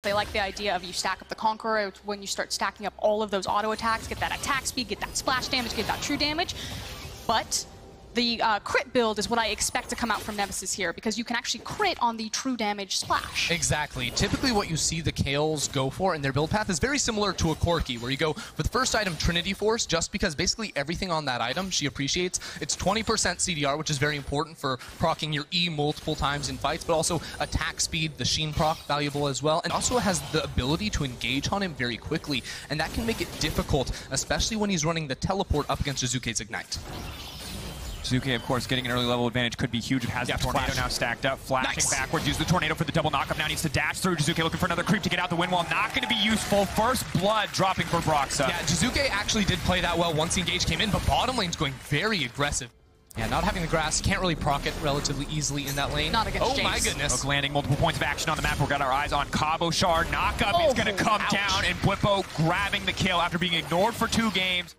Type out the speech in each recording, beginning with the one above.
They like the idea of you stack up the Conqueror when you start stacking up all of those auto attacks, get that attack speed, get that splash damage, get that true damage. But the crit build is what I expect to come out from Nemesis here, because you can actually crit on the true damage splash. Exactly. Typically what you see the Kayles go for in their build path is very similar to a Corki, where you go for the first item, Trinity Force, just because basically everything on that item she appreciates. It's 20% CDR, which is very important for proccing your E multiple times in fights, but also attack speed, the Sheen proc, valuable as well, and also has the ability to engage on him very quickly, and that can make it difficult, especially when he's running the teleport up against Jiizuke's Ignite. Jiizuke, of course, getting an early level advantage could be huge. It has the Tornado now stacked up. Flashing backwards, use the Tornado for the double knockup. Now needs to dash through. Jiizuke looking for another creep to get out the wind wall. Not going to be useful. First blood dropping for Broxah. Yeah, Jiizuke actually did play that well once the engage came in, but bottom lane's going very aggressive. Yeah, not having the grass, can't really proc it relatively easily in that lane. Not against Jayce. Oh my goodness. Hook landing, multiple points of action on the map. We've got our eyes on Cabochard. Knockup is going to come down, and Bwipo grabbing the kill after being ignored for 2 games.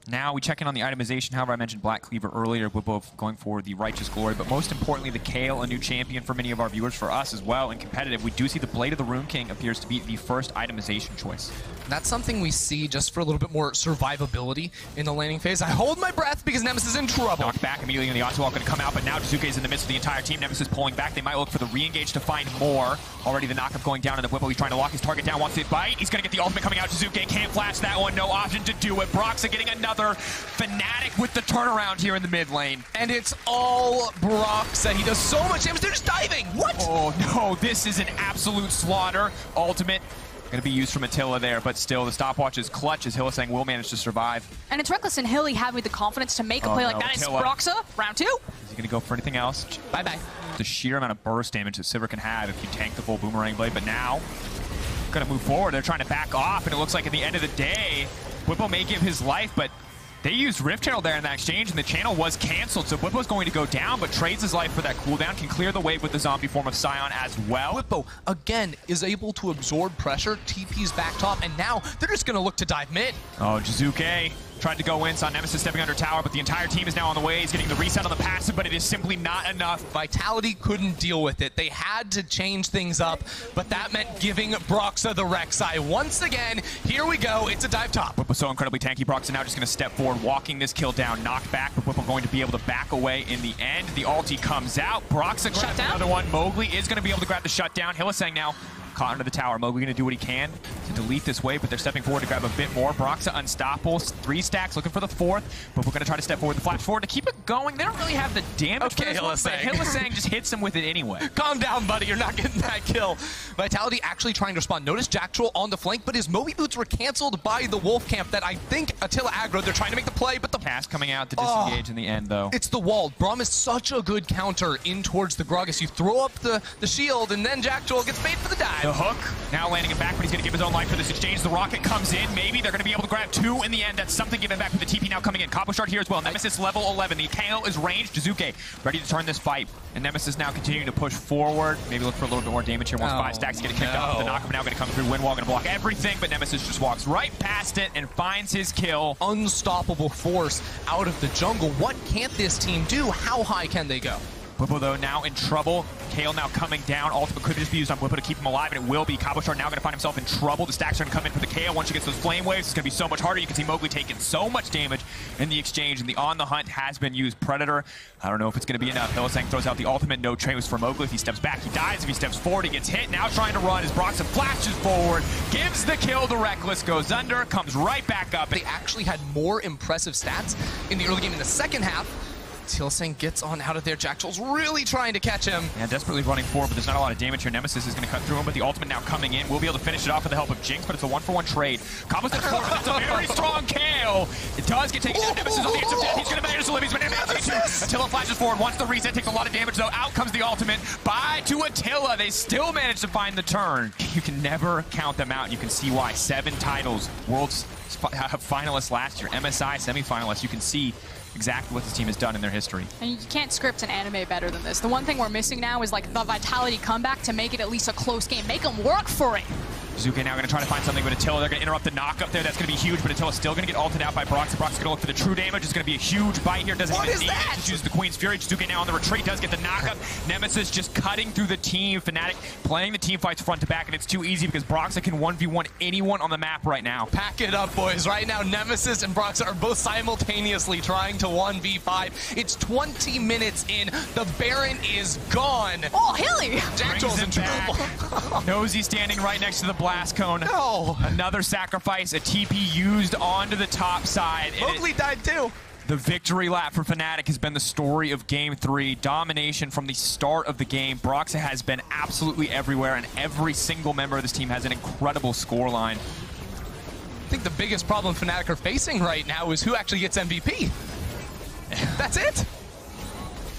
Now we check in on the itemization. However, I mentioned Black Cleaver earlier. Bwipo going for the Righteous Glory, but most importantly, the Kayle, a new champion for many of our viewers, for us as well, and competitive. We do see the Blade of the Rune King appears to be the first itemization choice. That's something we see just for a little bit more survivability in the laning phase. I hold my breath because Nemesis is in trouble. Knocked back immediately, and the Attila going to come out, but now Jiizuke is in the midst of the entire team. Nemesis pulling back. They might look for the re-engage to find more. Already the knockup going down, and the Bwipo, he's trying to lock his target down, wants to bite. He's going to get the ultimate coming out. Jiizuke can't flash that one. No option to do it. Broxah getting another Fnatic with the turnaround here in the mid lane. And it's all Broxah. He does so much damage. They're just diving. What? Oh, no. This is an absolute slaughter. Ultimate going to be used from Attila there, but still the stopwatch is clutch as Hylissang will manage to survive. And it's Rekkles and Hilly having the confidence to make a play like that. It's Broxah, round 2. Is he going to go for anything else? Bye-bye. The sheer amount of burst damage that Sivir can have if you tank the full Boomerang Blade, but now going to move forward. They're trying to back off, and it looks like at the end of the day, Bwipo may give his life, but they used Rift Herald there in that exchange, and the channel was canceled, so Bwipo's going to go down, but trades his life for that cooldown, can clear the wave with the zombie form of Sion as well. Bwipo, again, is able to absorb pressure, TP's back top, and now they're just going to look to dive mid. Oh, Jiizuke tried to go in, saw Nemesis stepping under tower, but the entire team is now on the way. He's getting the reset on the passive, but it is simply not enough. Vitality couldn't deal with it. They had to change things up, but that meant giving Broxah the Reksai. Once again, here we go. It's a dive top. Bwipo so incredibly tanky. Broxah now just going to step forward, walking this kill down, knocked back, but Bwipo going to be able to back away in the end. The ulti comes out. Broxah grabs another one. Mowgli is going to be able to grab the shutdown. Hylissang now caught under the tower. Mowgli going to do what he can to delete this wave, but they're stepping forward to grab a bit more. Broxah unstoppable. 3 stacks, looking for the 4th, but we're going to try to step forward, the flash forward to keep it going. They don't really have the damage for this one, but Hylissang just hits him with it anyway. Calm down, buddy. You're not getting that kill. Vitality actually trying to respond. Notice Jactroll on the flank, but his Moby Boots were canceled by the Wolf Camp that I think Attila aggroed. They're trying to make the play, but the cast coming out to disengage in the end, though. It's the wall. Braum is such a good counter in towards the Gragas. You throw up the shield, and then Jactroll gets bait for the dive. The hook. Now landing it back, but he's going to give his own life for this exchange. The rocket comes in. Maybe they're going to be able to grab 2 in the end. That's something given back with the TP now coming in. Cabochard here as well. Nemesis level 11. The Kayle is ranged. Jiizuke ready to turn this fight. And Nemesis now continuing to push forward. Maybe look for a little bit more damage here. Once 5 stacks get kicked off. The knockup now going to come through. Windwall going to block everything, but Nemesis just walks right past it and finds his kill. Unstoppable force out of the jungle. What can't this team do? How high can they go? Bwipo, though, now in trouble. Kayle now coming down. Ultimate could just be used on Bwipo to keep him alive, and it will be. Cabochard now going to find himself in trouble. The stacks are going to come in for the Kayle. Once she gets those flame waves, it's going to be so much harder. You can see Mowgli taking so much damage in the exchange, and the On the Hunt has been used. Predator, I don't know if it's going to be enough. Hylissang throws out the ultimate. No trace for Mowgli. If he steps back, he dies. If he steps forward, he gets hit. Now trying to run as Broxah flashes forward, gives the kill to Rekkles, goes under, comes right back up. They actually had more impressive stats in the early game. In the second half, Hylissang gets on out of there. Jactroll's really trying to catch him. Yeah, desperately running forward, but there's not a lot of damage here. Nemesis is going to cut through him, but the ultimate now coming in. We'll be able to finish it off with the help of Jinx, but it's a 1-for-1 trade. Cabo steps forward, but that's a very strong Kayle. It does get taken down. Nemesis on the edge of death. He's going to manage to live. He's going to manage to Attila flashes forward. Wants the reset, takes a lot of damage, though. Out comes the ultimate. Bye to Attila. They still manage to find the turn. You can never count them out. You can see why. 7 titles. World's finalists last year. MSI semifinalists. You can see exactly what this team has done in their history. And you can't script an anime better than this. The one thing we're missing now is like the Vitality comeback to make it at least a close game. Make them work for it. Jiizuke now going to try to find something with Attila. They're going to interrupt the knock up there. That's going to be huge, but Attila's still going to get ulted out by Broxah. Broxah's going to look for the true damage. It's going to be a huge bite here. Doesn't even need it. Just uses the Queen's Fury. Jiizuke now on the retreat. Does get the knockup. Nemesis just cutting through the team. Fnatic playing the team fights front to back, and it's too easy because Broxah can 1v1 anyone on the map right now. Pack it up, boys. Right now, Nemesis and Broxah are both simultaneously trying to 1v5. It's 20 minutes in. The Baron is gone. Oh, Hilly! Jactroll's in trouble. Nosy standing right next to the blast cone. No. Another sacrifice, a TP used onto the top side. Mowgli died too. The victory lap for Fnatic has been the story of Game 3. Domination from the start of the game. Broxah has been absolutely everywhere, and every single member of this team has an incredible scoreline. I think the biggest problem Fnatic are facing right now is who actually gets MVP. That's it.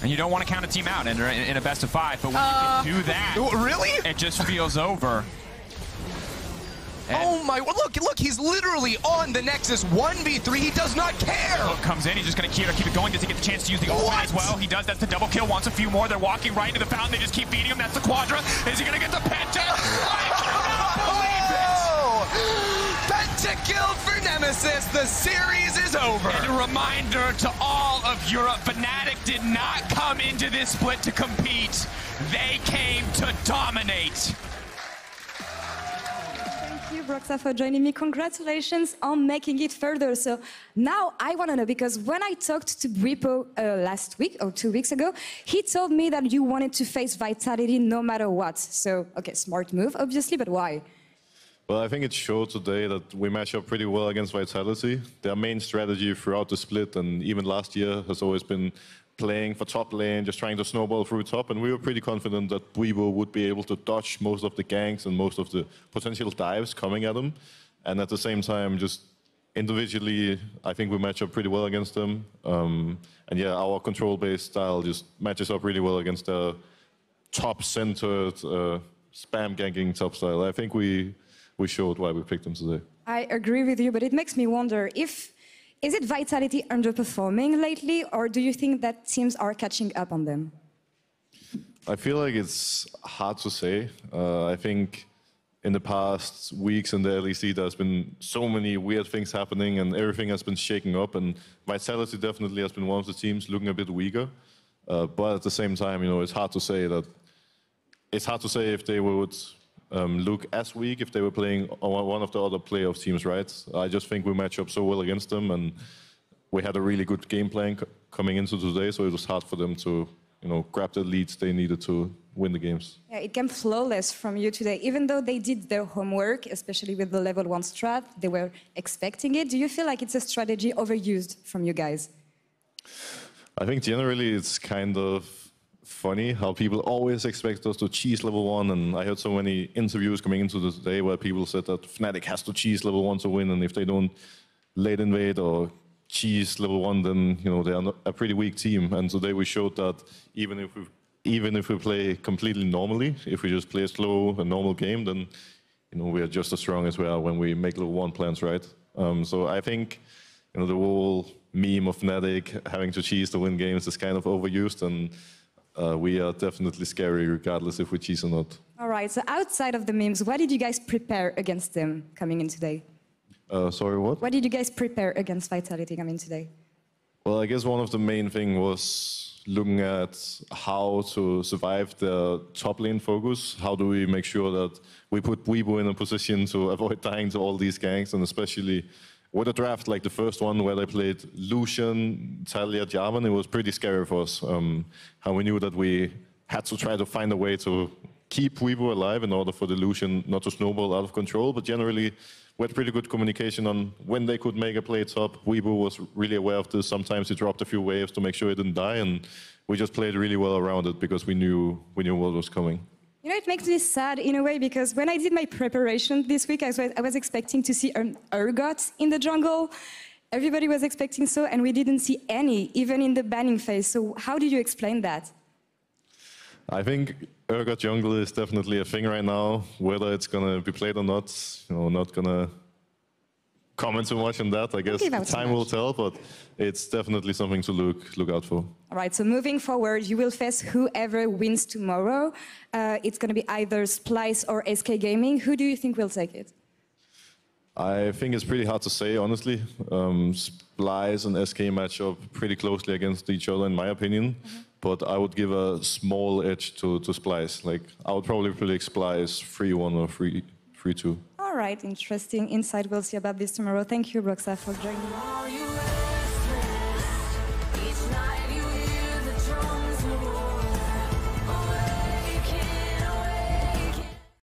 And you don't want to count a team out in a best of 5, but when you can do that, really? It just feels over. And oh my, look, he's literally on the Nexus 1v3. He does not care. Hook comes in, he's just going to keep it going. Does he get the chance to use the ultimate as well? He does, that's the double kill, wants a few more. They're walking right into the fountain, they just keep feeding him. That's the Quadra. Is he going to get the Penta? I cannot believe it! Penta-kill for Nemesis. The series is over. And a reminder to all of Europe, Fnatic did not come into this split to compete. They came to dominate. Thank you, Broxah, for joining me. Congratulations on making it further. So now I want to know, because when I talked to Bwipo last week or 2 weeks ago, he told me that you wanted to face Vitality no matter what. So, okay, smart move, obviously, but why? Well, I think it showed today that we match up pretty well against Vitality. Their main strategy throughout the split and even last year has always been playing for top lane, just trying to snowball through top, and we were pretty confident that Bwipo would be able to dodge most of the ganks and most of the potential dives coming at them. And at the same time, just individually, I think we match up pretty well against them. And yeah, our control-based style just matches up really well against the top-centered, spam ganking top style. I think we showed why we picked them today. I agree with you, but it makes me wonder is it Vitality underperforming lately, or do you think that teams are catching up on them? I feel like it's hard to say. I think in the past weeks in the LEC, there's been so many weird things happening and everything has been shaking up, and Vitality definitely has been one of the teams looking a bit weaker. But at the same time, you know, it's hard to say if they would look as weak if they were playing on one of the other playoff teams, right? I just think we match up so well against them, and we had a really good game plan coming into today, so it was hard for them to, you know, grab the leads they needed to win the games. Yeah, it came flawless from you today, even though they did their homework, especially with the level 1 strat. They were expecting it. Do you feel like it's a strategy overused from you guys? I think generally it's kind of funny how people always expect us to cheese level 1, and I heard so many interviews coming into the day where people said that Fnatic has to cheese level 1 to win, and if they don't late invade or cheese level 1, then, you know, they are not a pretty weak team. And today we showed that even if we play completely normally, if we just play a slow, a normal game, then, you know, we are just as strong as we are when we make level 1 plans, right? So I think, you know, the whole meme of Fnatic having to cheese to win games is kind of overused, and we are definitely scary regardless if we cheese or not. All right, so outside of the memes, what did you guys prepare against them coming in today? Sorry, what? What did you guys prepare against Vitality coming today? Well, I guess one of the main things was looking at how to survive the top lane focus. How do we make sure that we put Bwipo in a position to avoid dying to all these ganks, and especially with a draft like the first one where they played Lucian, Talia, Jarvan, it was pretty scary for us. How we knew that we had to try to find a way to keep Bwipo alive in order for the Lucian not to snowball out of control. But generally, we had pretty good communication on when they could make a play top. Bwipo was really aware of this. Sometimes he dropped a few waves to make sure he didn't die, and we just played really well around it because we knew what was coming. You know, it makes me sad in a way, because when I did my preparation this week, I was expecting to see an Urgot in the jungle. Everybody was expecting so, and we didn't see any, even in the banning phase. So how do you explain that? I think Urgot jungle is definitely a thing right now. Whether it's going to be played or not, you know, not going to comment too much on that. I guess time will tell, but it's definitely something to look out for. All right, so moving forward, you will face whoever wins tomorrow. It's going to be either Splice or SK Gaming. Who do you think will take it? I think it's pretty hard to say, honestly. Splice and SK match up pretty closely against each other, in my opinion. But I would give a small edge to Splice. Like, I would probably predict Splice 3-1 or 3-2. All right, interesting insight. We'll see about this tomorrow. Thank you, Broxah, for joining.